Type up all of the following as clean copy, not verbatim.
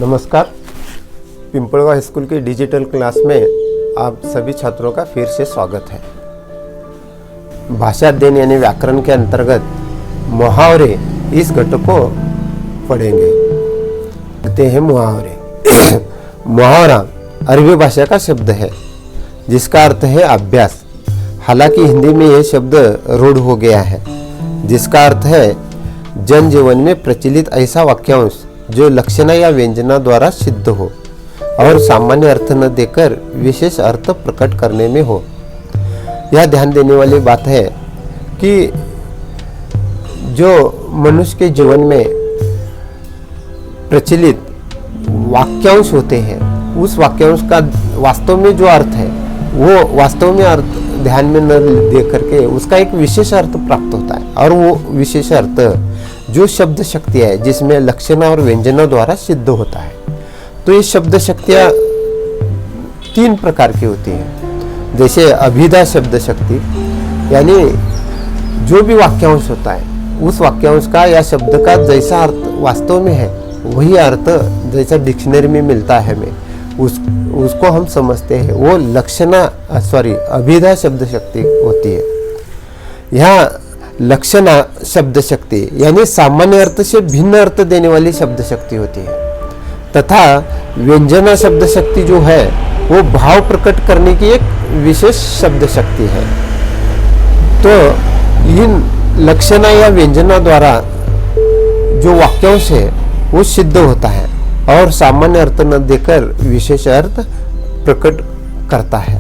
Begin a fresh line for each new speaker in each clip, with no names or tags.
नमस्कार। Pimpalgaon high school के digital class में आप सभी छात्रों का फिर से स्वागत है। भाषा अध्ययन यानी व्याकरण के अंतर्गत मुहावरे इस घटक को पढ़ेंगे। कहते हैं मुहावरे। मुहावरा अरबी भाषा का शब्द है जिसका अर्थ है अभ्यास। हालांकि हिंदी में यह शब्द रूढ़ हो गया है, जिसका अर्थ है जनजीवन में प्रचलित ऐसा वाक्यांश जो लक्षणा या व्यंजना द्वारा सिद्ध हो और सामान्य अर्थ न देकर विशेष अर्थ प्रकट करने में हो। यह ध्यान देने वाली बात है कि जो मनुष्य के जीवन में प्रचलित वाक्यांश होते हैं, उस वाक्यांश का वास्तव में जो अर्थ है वो वास्तव में अर्थ ध्यान में न दे करके उसका एक विशेष अर्थ प्राप्त होता है। और वो विशेष अर्थ जो शब्द शक्ति है जिसमें लक्षणा और व्यंजना द्वारा सिद्ध होता है। तो ये शब्द शक्तियाँ 3 प्रकार की होती हैं। जैसे अभिधा शब्द शक्ति, यानी जो भी वाक्यांश होता है उस वाक्यांश का या शब्द का जैसा अर्थ वास्तव में है वही अर्थ जैसा डिक्शनरी में मिलता है हमें उसको हम समझते हैं, वो अभिधा शब्द शक्ति होती है। यहाँ लक्षणा शब्द शक्ति यानी सामान्य अर्थ से भिन्न अर्थ देने वाली शब्द शक्ति होती है, तथा व्यंजना शब्द शक्ति जो है वो भाव प्रकट करने की एक विशेष शब्द शक्ति है। तो इन लक्षणा या व्यंजना द्वारा जो वाक्यांश है वो सिद्ध होता है और सामान्य अर्थ न देकर विशेष अर्थ प्रकट करता है।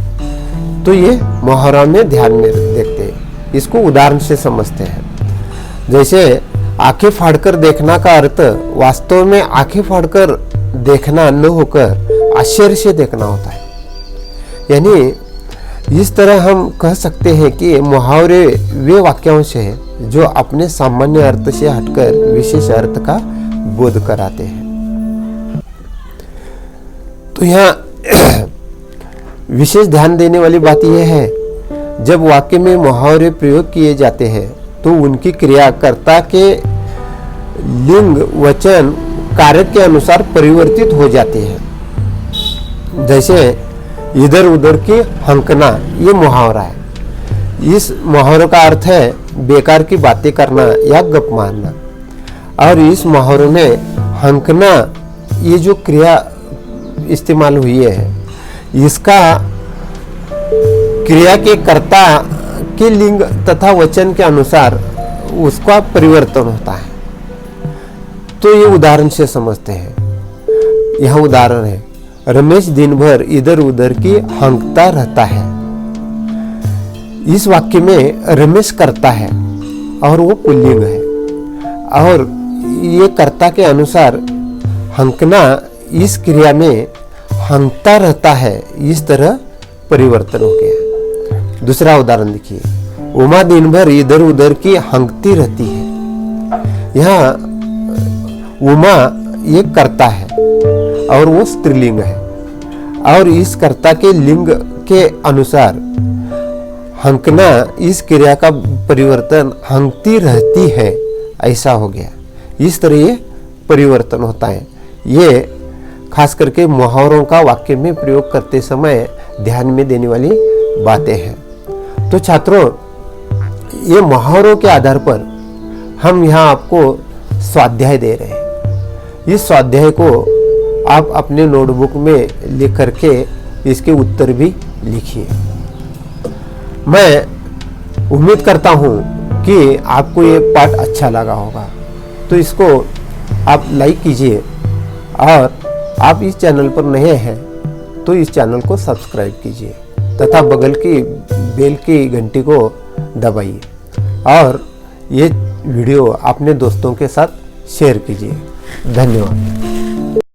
तो ये मुहावरा में ध्यान में देखते हैं, इसको उदाहरण से समझते हैं। जैसे आंखें फाड़कर देखना का अर्थ वास्तव में आंखें फाड़कर देखना न होकर आश्चर्य से देखना होता है। यानी इस तरह हम कह सकते हैं कि मुहावरे वे वाक्यांश हैं जो अपने सामान्य अर्थ से हटकर विशेष अर्थ का बोध कराते हैं। तो यहाँ विशेष ध्यान देने वाली बात यह है, जब वाक्य में मुहावरे प्रयोग किए जाते हैं तो उनकी क्रिया कर्ता के लिंग वचन कारक के अनुसार परिवर्तित हो जाती है। जैसे इधर उधर की हंकना, ये मुहावरा है। इस मुहावरे का अर्थ है बेकार की बातें करना या गप मारना। और इस मुहावरे में हंकना ये जो क्रिया इस्तेमाल हुई है, इसका क्रिया के कर्ता के लिंग तथा वचन के अनुसार उसका परिवर्तन होता है। तो ये उदाहरण से समझते हैं। यह उदाहरण है, रमेश दिन भर इधर उधर की हंकता रहता है। इस वाक्य में रमेश करता है और वो पुल्लिंग है, और ये कर्ता के अनुसार हंकना इस क्रिया में हंकता रहता है, इस तरह परिवर्तन हो गया। दूसरा उदाहरण देखिए, उमा दिन भर इधर उधर की हंकती रहती है। यहाँ उमा ये कर्ता है और वो स्त्रीलिंग है, और इस कर्ता के लिंग के अनुसार हंकना इस क्रिया का परिवर्तन हंकती रहती है ऐसा हो गया। इस तरह ये परिवर्तन होता है। ये खास करके मुहावरों का वाक्य में प्रयोग करते समय ध्यान में देने वाली बातें हैं। तो छात्रों, ये मुहावरों के आधार पर हम यहाँ आपको स्वाध्याय दे रहे हैं। इस स्वाध्याय को आप अपने नोटबुक में लिख करके इसके उत्तर भी लिखिए। मैं उम्मीद करता हूँ कि आपको ये पाठ अच्छा लगा होगा। तो इसको आप लाइक कीजिए, और आप इस चैनल पर नए हैं तो इस चैनल को सब्सक्राइब कीजिए तथा बगल की बेल की घंटी को दबाइए, और ये वीडियो अपने दोस्तों के साथ शेयर कीजिए। धन्यवाद।